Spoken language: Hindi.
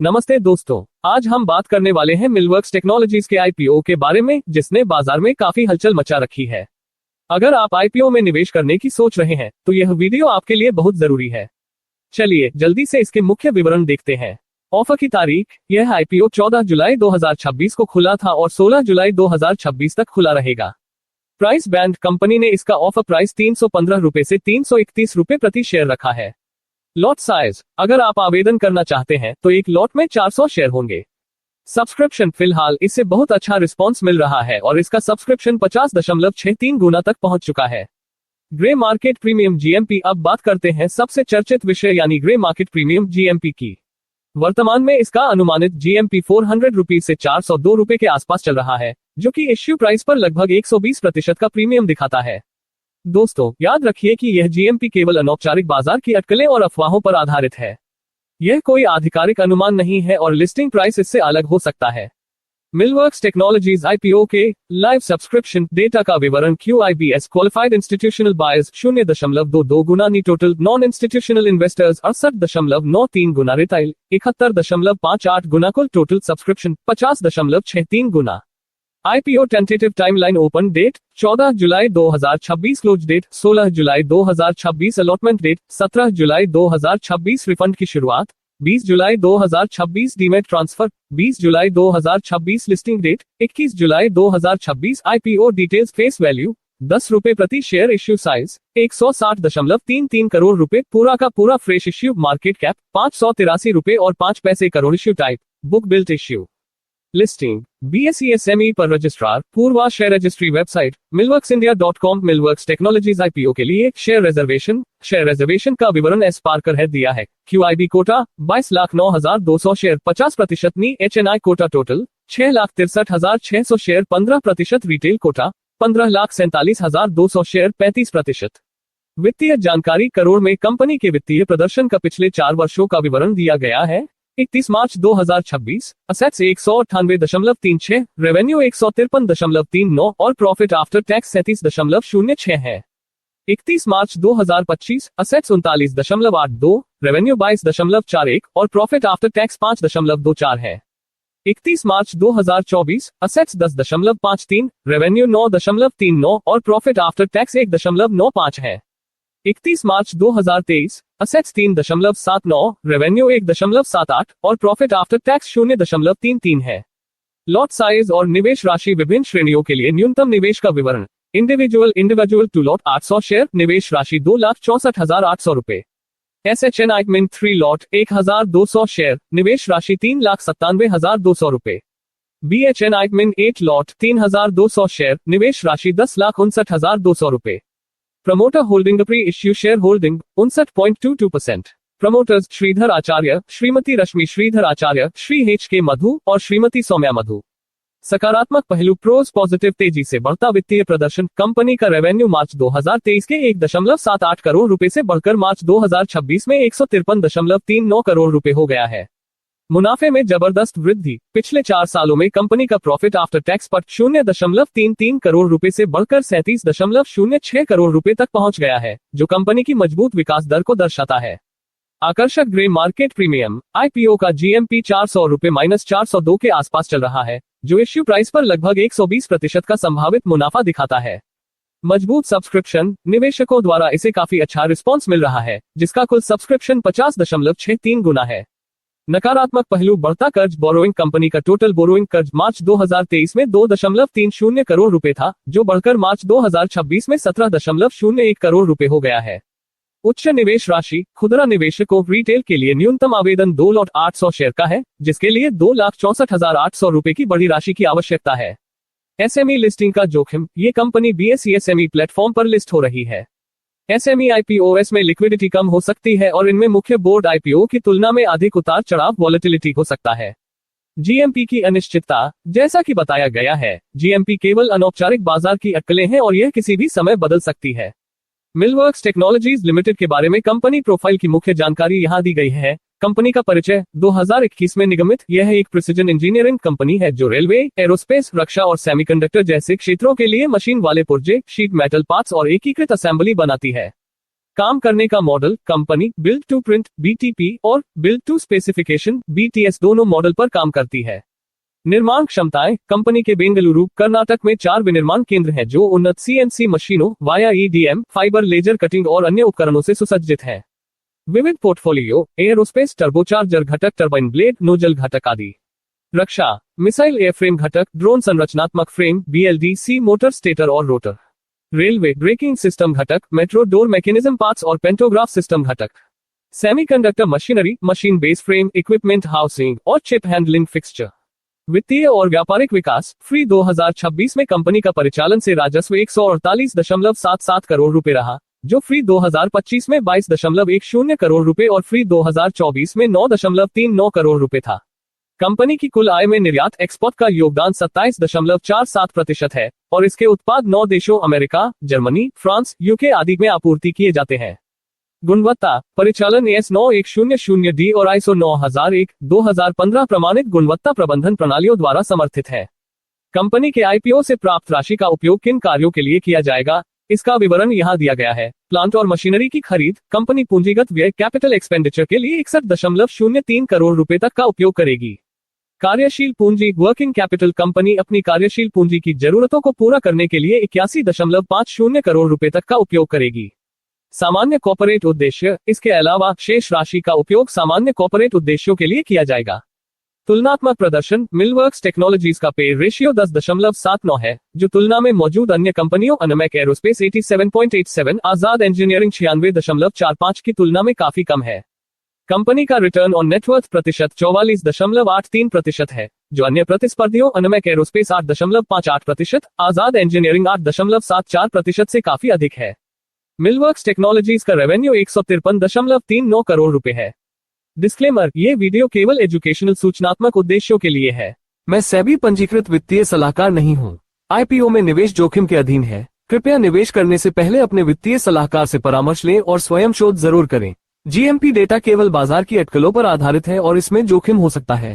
नमस्ते दोस्तों, आज हम बात करने वाले हैं मिलवर्क्स टेक्नोलॉजीज के आईपीओ के बारे में, जिसने बाजार में काफी हलचल मचा रखी है। अगर आप आईपीओ में निवेश करने की सोच रहे हैं तो यह वीडियो आपके लिए बहुत जरूरी है। चलिए जल्दी से इसके मुख्य विवरण देखते हैं। ऑफर की तारीख, यह आईपीओ 14 जुलाई 2026 को खुला था और 16 जुलाई 2026 तक खुला रहेगा। प्राइस बैंड, कंपनी ने इसका ऑफर प्राइस 315 रुपए से 331 रुपए प्रति शेयर रखा है। लॉट साइज, अगर आप आवेदन करना चाहते हैं तो एक लॉट में 400 शेयर होंगे। सब्सक्रिप्शन, फिलहाल इससे बहुत अच्छा रिस्पांस मिल रहा है और इसका सब्सक्रिप्शन 50.63 गुना तक पहुंच चुका है। ग्रे मार्केट प्रीमियम जीएमपी, अब बात करते हैं सबसे चर्चित विषय यानी ग्रे मार्केट प्रीमियम जीएमपी की। वर्तमान में इसका अनुमानित जीएमपी 400 रुपीज से 402 रुपए के आसपास चल रहा है, जो कि इश्यू प्राइस पर लगभग 120% का प्रीमियम दिखाता है। दोस्तों, याद रखिए कि यह जीएमपी केवल अनौपचारिक बाजार की अटकलें और अफवाहों पर आधारित है। यह कोई आधिकारिक अनुमान नहीं है और लिस्टिंग प्राइस इससे अलग हो सकता है। मिलवर्क्स टेक्नोलॉजीज आईपीओ के लाइव सब्सक्रिप्शन डेटा का विवरण, QIBS क्वालिफाइड इंस्टीट्यूशनल बायर्स 0.22 गुना, नी टोटल नॉन इंस्टीट्यूशनल इन्वेस्टर्स 68.93 गुना, रिटेल 71.58 गुना, कुल टोटल सब्सक्रिप्शन 50.63 गुना। IPO tentative timeline, open date 14 जुलाई 2026, क्लोज डेट 16 जुलाई 2026, अलॉटमेंट डेट 17 जुलाई 2026, रिफंड की शुरुआत 20 जुलाई 2026, डीमेट ट्रांसफर 20 जुलाई 2026, लिस्टिंग डेट 21 जुलाई 2026। आईपीओ डिटेल्स, फेस वैल्यू 10 रुपए प्रति शेयर, इश्यू साइज 160.33 करोड़ रुपए, पूरा का पूरा फ्रेश इश्यू, मार्केट कैप 583 रुपए और 5 पैसे crore, issue type book built issue. Listing BSE SME पर registrar, Purva share registry, website millworksindia.com। Millworks technologies IPO के लिए शेयर रिजर्वेशन का विवरण एस पार्कर है दिया है। QIB कोटा 22,09,200 शेयर 50%, नी HNI quota total 6,63,600 share 15%, retail quota 15,47,200 share 35%। वित्तीय जानकारी, करोड़ में कंपनी के वित्तीय प्रदर्शन का पिछले 4 वर्षों का विवरण दिया गया है। 31 मार्च 2026, असेट्स 198.36, रेवेन्यू 153.39 और प्रॉफिट आफ्टर टैक्स 37.06 है। 31 मार्च 2025, असेट्स 39.82, रेवेन्यू 22.41 और प्रॉफिट आफ्टर टैक्स 5.24 है। 31 मार्च 2024, असेट्स 10.53, रेवेन्यू 9.39 और प्रॉफिट आफ्टर टैक्स 1.95 है। 31 मार्च 2023, असेट्स 3.79, रेवेन्यू 1.78 और प्रॉफिट आफ्टर टैक्स 0.33 है। लॉट साइज और निवेश राशि, विभिन्न श्रेणियों के लिए न्यूनतम निवेश का विवरण। इंडिविजुअल टू लॉट 800 शेयर, निवेश राशि 2,64,800 रुपए। SHN आइकमिन 3 लॉट 1,200 शेयर, निवेश राशि 3,97,200 रुपए। BHN आइकमिन 8 लॉट 3,200 शेयर, निवेश राशि 10,59,200 रुपए। Promoter holding, pre issue share holding 59.22%। Promoters, Sridhar Acharya, Shrimati Rashmi Sridhar Acharya, Shri HK Madhu और श्रीमती सौम्या मधु। सकारात्मक पहलू, प्रोज पॉजिटिव, तेजी से बढ़ता वित्तीय प्रदर्शन, कंपनी का रेवेन्यू मार्च 2023 के 1.78 करोड़ रुपए से बढ़कर मार्च 2026 में 153.39 करोड़ रुपए हो गया है। मुनाफे में जबरदस्त वृद्धि, पिछले 4 सालों में कंपनी का प्रॉफिट आफ्टर टैक्स पर 0.33 करोड़ रुपए से बढ़कर 37.06 करोड़ रुपए तक पहुंच गया है, जो कंपनी की मजबूत विकास दर को दर्शाता है। आकर्षक ग्रे मार्केट प्रीमियम, आईपीओ का जीएमपी 400 रुपए -402 के आसपास चल रहा है, जो इश्यू प्राइस पर लगभग 120% का संभावित मुनाफा दिखाता है। मजबूत सब्सक्रिप्शन, निवेशकों द्वारा इसे काफी अच्छा रिस्पॉन्स मिल रहा है, जिसका कुल सब्सक्रिप्शन 50.63 गुना है। नकारात्मक पहलू, बढ़ता कर्ज, बोरोइंग, कंपनी का टोटल बोरोइंग कर्ज मार्च 2023 में 2.30 करोड़ रुपए था, जो बढ़कर मार्च 2026 में 17.01 करोड़ रुपए हो गया है। उच्च निवेश राशि, खुदरा निवेशकों, रिटेल के लिए न्यूनतम आवेदन 2 लॉट 800 शेयर का है, जिसके लिए 2,64,800 रुपए की बड़ी राशि की आवश्यकता है। SME लिस्टिंग का जोखिम, ये कंपनी BSE SME प्लेटफॉर्म पर लिस्ट हो रही है। SME IPOs में लिक्विडिटी कम हो सकती है और इनमें मुख्य बोर्ड IPO की तुलना में अधिक उतार चढ़ाव, वॉलेटिलिटी हो सकता है। GMP की अनिश्चितता, जैसा कि बताया गया है, GMP केवल अनौपचारिक बाजार की अटकलें हैं और यह किसी भी समय बदल सकती है। मिलवर्क्स टेक्नोलॉजीज लिमिटेड के बारे में कंपनी प्रोफाइल की मुख्य जानकारी यहां दी गई है। कंपनी का परिचय, 2021 में निगमित, यह एक प्रिसिजन इंजीनियरिंग कंपनी है जो रेलवे, एरोस्पेस, रक्षा और सेमीकंडक्टर जैसे क्षेत्रों के लिए मशीन वाले पुर्जे, शीट मेटल पार्ट्स और एकीकृत असेंबली बनाती है। काम करने का model company build to print BTP और बिल्ड टू स्पेसिफिकेशन BTS दोनों मॉडल पर काम करती है। निर्माण क्षमताएं कंपनी के बेंगलुरु कर्नाटक में 4 विनिर्माण केंद्र हैं जो उन्नत CNC मशीनों via EDM fibre laser cutting और अन्य उपकरणों से सुसज्जित हैं। विविध पोर्टफोलियो एयरोस्पेस टर्बोचार्जर घटक टरबाइन ब्लेड नोजल घटक आदि। रक्षा मिसाइल एयरफ्रेम घटक ड्रोन संरचनात्मक फ्रेम BLDC मोटर स्टेटर और रोटर। रेलवे ब्रेकिंग सिस्टम घटक मेट्रो डोर मैकेनिज्म पार्ट्स और पेंटोग्राफ सिस्टम घटक। Semiconductor machinery machine base frame equipment housing और चिप हैंडलिंग फिक्सचर। वित्तीय और व्यापारिक विकास फ्री 2026 में कंपनी का परिचालन से राजस्व 148.77 करोड़ रुपए रहा, जो फ्री 2025 में 22.10 करोड़ रुपए और फ्री 2024 में 9.39 करोड़ रुपए था। कंपनी की कुल आय में निर्यात एक्सपोर्ट का योगदान 27.47% है और इसके उत्पाद 9 देशों अमेरिका, जर्मनी, फ्रांस, UK आदि में आपूर्ति किए जाते हैं। गुणवत्ता परिचालन AS9100D और ISO 9001/2015 प्रमाणित गुणवत्ता प्रबंधन प्रणालियों द्वारा समर्थित है। कंपनी के IPO से प्राप्त राशि का उपयोग किन कार्यों के लिए किया जाएगा, इसका विवरण यहाँ दिया गया है। प्लांट और मशीनरी की खरीद कंपनी पूंजीगत व्यय कैपिटल एक्सपेंडिचर के लिए 61.03 करोड़ रुपए तक का उपयोग करेगी। कार्यशील पूंजी वर्किंग कैपिटल कंपनी अपनी कार्यशील पूंजी की जरूरतों को पूरा करने के लिए 81.50 करोड़ रुपए तक का उपयोग करेगी। सामान्य कॉर्पोरेट उद्देश्य इसके अलावा शेष राशि का उपयोग सामान्य कॉर्पोरेट उद्देश्यों के लिए किया जाएगा। तुलनात्मक प्रदर्शन मिलवर्क्स टेक्नोलॉजीज का पे रेशियो 10.79 है, जो तुलना में मौजूद अन्य कंपनियों अनमैक एरोस्पेस 87.87, आजाद इंजीनियरिंग 96.45 की तुलना में काफी कम है। कंपनी का रिटर्न ऑन नेटवर्थ प्रतिशत 44.83% है, जो अन्य प्रतिस्पर्धियों अनमैक एरोस्पेस 8.58%, आजाद इंजीनियरिंग 8.74% से काफी अधिक है। मिलवर्क्स टेक्नोलॉजीज का रेवेन्यू 153.39 करोड़ रुपए है। डिस्क्लेमर, ये वीडियो केवल एजुकेशनल सूचनात्मक उद्देश्यों के लिए है। मैं सेबी पंजीकृत वित्तीय सलाहकार नहीं हूँ। IPO में निवेश जोखिम के अधीन है। कृपया निवेश करने से पहले अपने वित्तीय सलाहकार से परामर्श लें और स्वयं शोध जरूर करें। GMP डेटा केवल बाजार की अटकलों पर आधारित है और इसमें जोखिम हो सकता है।